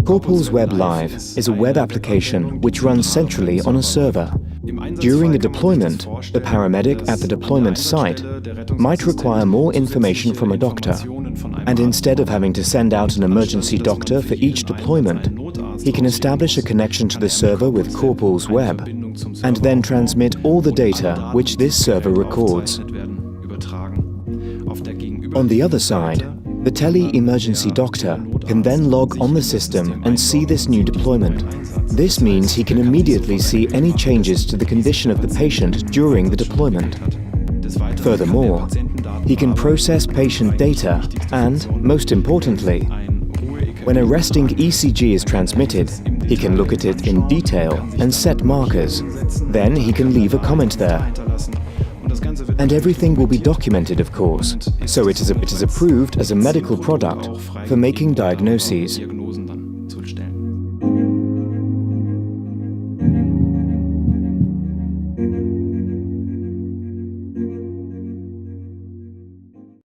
Corpuls.web Live is a web application which runs centrally on a server. During a deployment, the paramedic at the deployment site might require more information from a doctor, and instead of having to send out an emergency doctor for each deployment, he can establish a connection to the server with corpuls.web and then transmit all the data which this server records. On the other side, the tele-emergency doctor can then log on the system and see this new deployment. This means he can immediately see any changes to the condition of the patient during the deployment. Furthermore, he can process patient data and, most importantly, when a resting ECG is transmitted, he can look at it in detail and set markers. Then he can leave a comment there. And everything will be documented, of course, so it is approved as a medical product for making diagnoses.